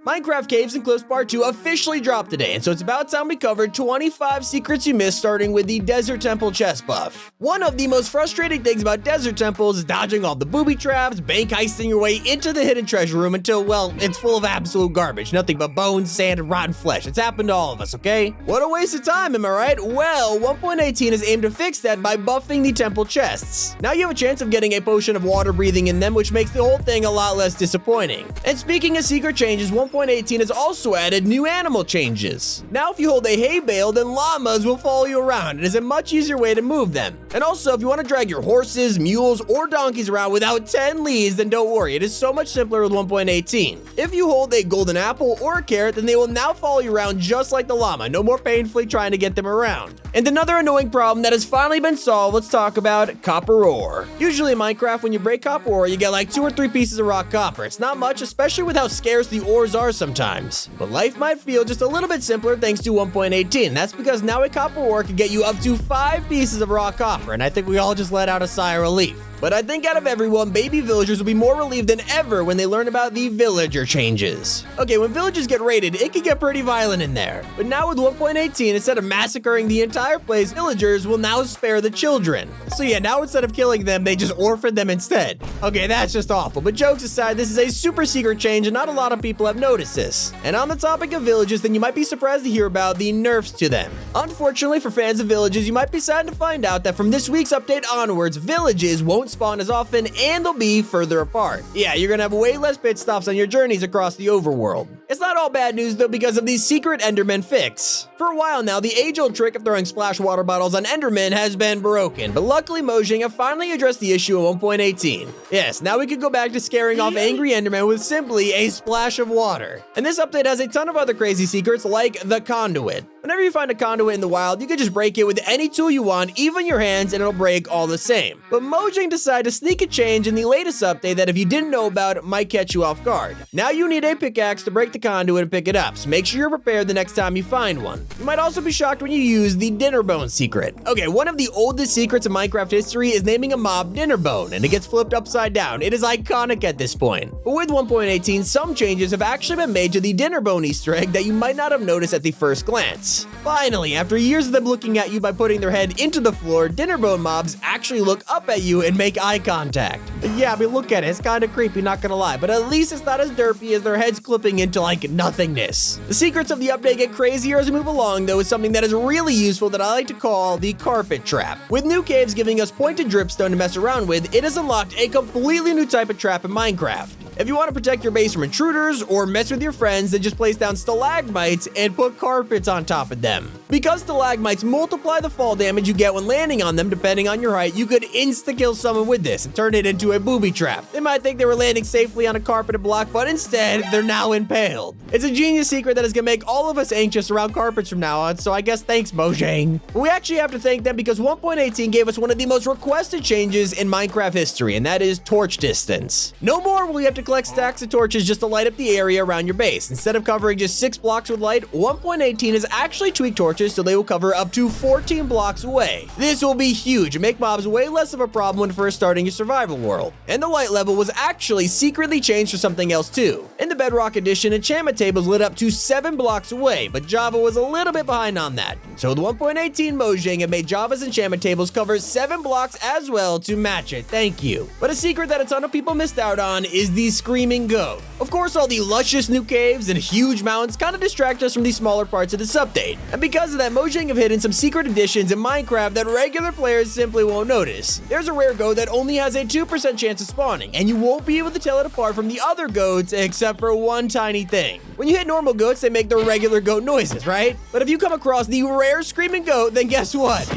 Minecraft Caves and Cliffs Part 2 officially dropped today, and so it's about time we covered 25 secrets you missed, starting with the Desert Temple chest buff. One of the most frustrating things about Desert Temples is dodging all the booby traps, bank heisting your way into the hidden treasure room until, well, it's full of absolute garbage. Nothing but bones, sand, and rotten flesh. It's happened to all of us, okay? What a waste of time, am I right? Well, 1.18 is aimed to fix that by buffing the temple chests. Now you have a chance of getting a potion of water breathing in them, which makes the whole thing a lot less disappointing. And speaking of secret changes, 1.18 has also added new animal changes. Now if you hold a hay bale, then llamas will follow you around. It is a much easier way to move them. And also, if you want to drag your horses, mules, or donkeys around without 10 leaves, then don't worry, it is so much simpler with 1.18. If you hold a golden apple or a carrot, then they will now follow you around just like the llama, no more painfully trying to get them around. And another annoying problem that has finally been solved, let's talk about copper ore. Usually in Minecraft, when you break copper ore, you get like 2 or 3 pieces of rock copper. It's not much, especially with how scarce the ores are sometimes. But life might feel just a little bit simpler thanks to 1.18. That's because now a copper ore can get you up to 5 pieces of raw copper, and I think we all just let out a sigh of relief. But I think out of everyone, baby villagers will be more relieved than ever when they learn about the villager changes. Okay, when villagers get raided, it can get pretty violent in there. But now with 1.18, instead of massacring the entire place, villagers will now spare the children. So yeah, now instead of killing them, they just orphan them instead. Okay, that's just awful. But jokes aside, this is a super secret change and not a lot of people have noticed this. And on the topic of villages, then you might be surprised to hear about the nerfs to them. Unfortunately for fans of villages, you might be sad to find out that from this week's update onwards, villages won't spawn as often and they'll be further apart. Yeah, you're gonna have way less pit stops on your journeys across the overworld. It's not all bad news though because of the secret Enderman fix. For a while now, the age-old trick of throwing splash water bottles on Enderman has been broken, but luckily Mojang have finally addressed the issue in 1.18. Yes, now we can go back to scaring off angry Enderman with simply a splash of water. And this update has a ton of other crazy secrets like the conduit. Whenever you find a conduit in the wild, you can just break it with any tool you want, even your hands, and it'll break all the same. But Mojang decided to sneak a change in the latest update that if you didn't know about, might catch you off guard. Now you need a pickaxe to break the conduit and pick it up, so make sure you're prepared the next time you find one. You might also be shocked when you use the DINNERBONE secret. Okay, one of the oldest secrets in Minecraft history is naming a mob DINNERBONE, and it gets flipped upside down. It is iconic at this point. But with 1.18, some changes have actually been made to the DINNERBONE Easter egg that you might not have noticed at the first glance. Finally, after years of them looking at you by putting their head into the floor, DINNERBONE mobs actually look up at you and make eye contact. Yeah, I mean, look at it. It's kind of creepy, not gonna lie, but at least it's not as derpy as their heads clipping into like nothingness. The secrets of the update get crazier as we move along, though, is something that is really useful that I like to call the carpet trap. With new caves giving us pointed dripstone to mess around with, it has unlocked a completely new type of trap in Minecraft. If you want to protect your base from intruders or mess with your friends, then just place down stalagmites and put carpets on top of them. Because stalagmites multiply the fall damage you get when landing on them depending on your height, you could insta-kill someone with this and turn it into a booby trap. They might think they were landing safely on a carpeted block, but instead, they're now impaled. It's a genius secret that is gonna make all of us anxious around carpets from now on, so I guess thanks, Mojang. But we actually have to thank them because 1.18 gave us one of the most requested changes in Minecraft history, and that is torch distance. No more will you have to collect stacks of torches just to light up the area around your base. Instead of covering just 6 blocks with light, 1.18 has actually tweaked torches so they will cover up to 14 blocks away. This will be huge and make mobs way less of a problem when first starting your survival world. And the light level was actually secretly changed for something else too. In the Bedrock edition, enchantment tables lit up to 7 blocks away, but Java was a little bit behind on that. So with 1.18, Mojang have made Java's enchantment tables cover 7 blocks as well to match it. Thank you. But a secret that a ton of people missed out on is the Screaming Goat. Of course, all the luscious new caves and huge mountains kind of distract us from the smaller parts of this update. And because of that, Mojang have hidden some secret additions in Minecraft that regular players simply won't notice. There's a rare goat that only has a 2% chance of spawning, and you won't be able to tell it apart from the other goats except for one tiny thing. When you hit normal goats, they make the regular goat noises, right? But if you come across the rare Screaming Goat, then guess what?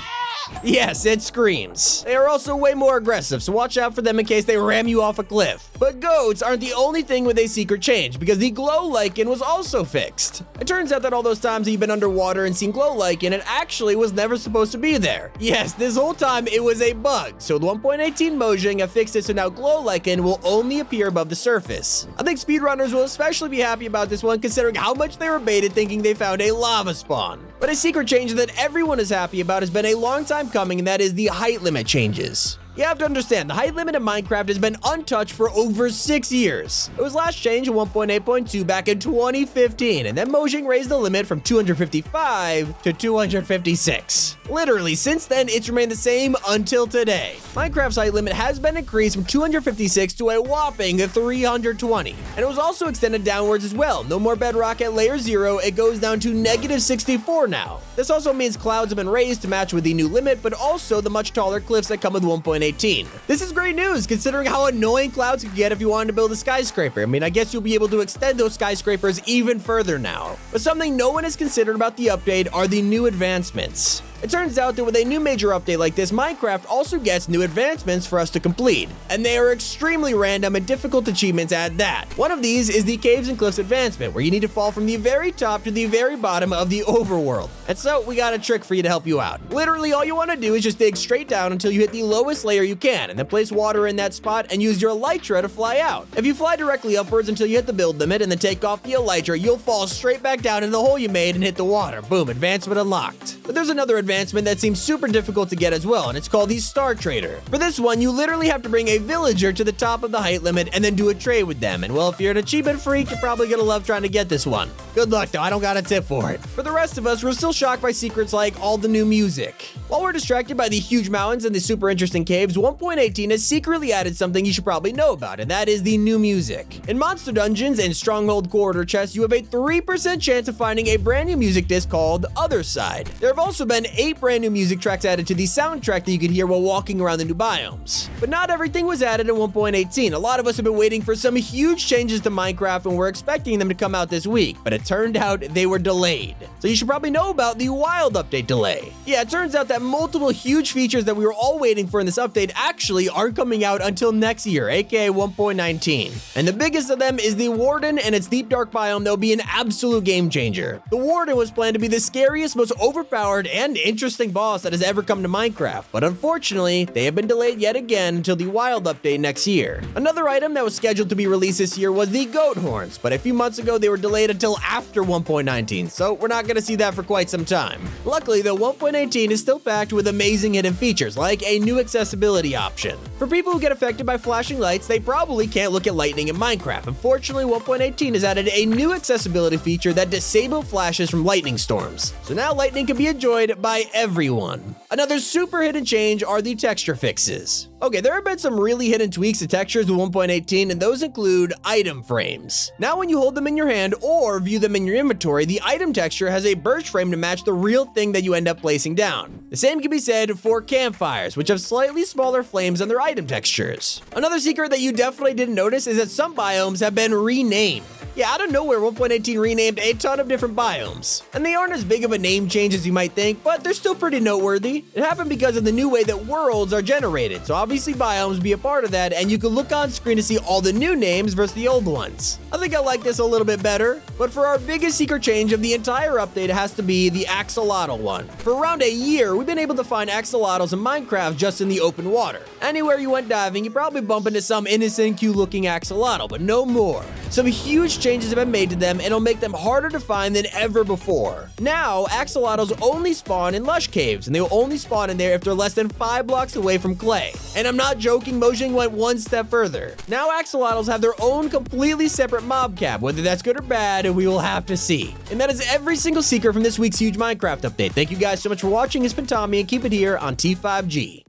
Yes, it screams. They are also way more aggressive, so watch out for them in case they ram you off a cliff. But goats aren't the only thing with a secret change, because the glow lichen was also fixed. It turns out that all those times that you've been underwater and seen glow lichen, it actually was never supposed to be there. Yes, this whole time it was a bug, so with 1.18 Mojang have fixed it so now glow lichen will only appear above the surface. I think speedrunners will especially be happy about this one considering how much they were baited thinking they found a lava spawn. But a secret change that everyone is happy about has been a long time coming, and that is the height limit changes. You have to understand, the height limit in Minecraft has been untouched for over 6 years. It was last changed in 1.8.2 back in 2015, and then Mojang raised the limit from 255 to 256. Literally, since then, it's remained the same until today. Minecraft's height limit has been increased from 256 to a whopping 320, and it was also extended downwards as well. No more bedrock at layer 0, it goes down to -64 now. This also means clouds have been raised to match with the new limit, but also the much taller cliffs that come with 1.18. This is great news considering how annoying clouds could get if you wanted to build a skyscraper. I mean, I guess you'll be able to extend those skyscrapers even further now. But something no one has considered about the update are the new advancements. It turns out that with a new major update like this, Minecraft also gets new advancements for us to complete, and they are extremely random and difficult achievements at that. One of these is the Caves and Cliffs advancement, where you need to fall from the very top to the very bottom of the overworld. And so we got a trick for you to help you out. Literally, all you want to do is just dig straight down until you hit the lowest layer you can, and then place water in that spot and use your elytra to fly out. If you fly directly upwards until you hit the build limit and then take off the elytra, you'll fall straight back down in the hole you made and hit the water. Boom, advancement unlocked. But there's another advancement that seems super difficult to get as well, and it's called the Star Trader. For this one, you literally have to bring a villager to the top of the height limit and then do a trade with them. And well, if you're an achievement freak, you're probably gonna love trying to get this one. Good luck though, I don't got a tip for it. For the rest of us, we're still shocked by secrets like all the new music. While we're distracted by the huge mountains and the super interesting caves, 1.18 has secretly added something you should probably know about, and that is the new music. In monster dungeons and stronghold corridor chests, you have a 3% chance of finding a brand new music disc called Other Side. There have also been 8 brand new music tracks added to the soundtrack that you could hear while walking around the new biomes. But not everything was added in 1.18. A lot of us have been waiting for some huge changes to Minecraft and we're expecting them to come out this week, but it turned out they were delayed. So you should probably know about the wild update delay. Yeah, it turns out that multiple huge features that we were all waiting for in this update actually aren't coming out until next year, aka 1.19. And the biggest of them is the Warden and its deep dark biome that will be an absolute game changer. The Warden was planned to be the scariest, most overpowered, and interesting boss that has ever come to Minecraft, but unfortunately, they have been delayed yet again until the wild update next year. Another item that was scheduled to be released this year was the goat horns, but a few months ago they were delayed until after 1.19, so we're not gonna see that for quite some time. Luckily though, 1.18 is still packed with amazing hidden features, like a new accessibility option. For people who get affected by flashing lights, they probably can't look at lightning in Minecraft. Unfortunately, 1.18 has added a new accessibility feature that disables flashes from lightning storms, so now lightning can be enjoyed by everyone. Another super hidden change are the texture fixes. Okay, there have been some really hidden tweaks to textures with 1.18, and those include item frames. Now when you hold them in your hand or view them in your inventory, the item texture has a birch frame to match the real thing that you end up placing down. The same can be said for campfires, which have slightly smaller flames than their item textures. Another secret that you definitely didn't notice is that some biomes have been renamed. Yeah, out of nowhere, 1.18 renamed a ton of different biomes. And they aren't as big of a name change as you might think, but they're still pretty noteworthy. It happened because of the new way that worlds are generated, so obviously biomes be a part of that, and you can look on screen to see all the new names versus the old ones. I think I like this a little bit better, but for our biggest secret change of the entire update, it has to be the axolotl one. For around a year, we've been able to find axolotls in Minecraft just in the open water. Anywhere you went diving, you probably bump into some innocent, cute-looking axolotl, but no more. Some huge changes have been made to them, and it'll make them harder to find than ever before. Now, axolotls only spawn in lush caves, and they will only spawn in there if they're less than 5 blocks away from clay. And I'm not joking, Mojang went one step further. Now axolotls have their own completely separate mob cap. Whether that's good or bad, we will have to see. And that is every single secret from this week's huge Minecraft update. Thank you guys so much for watching. It's been Tommy, and keep it here on T5G.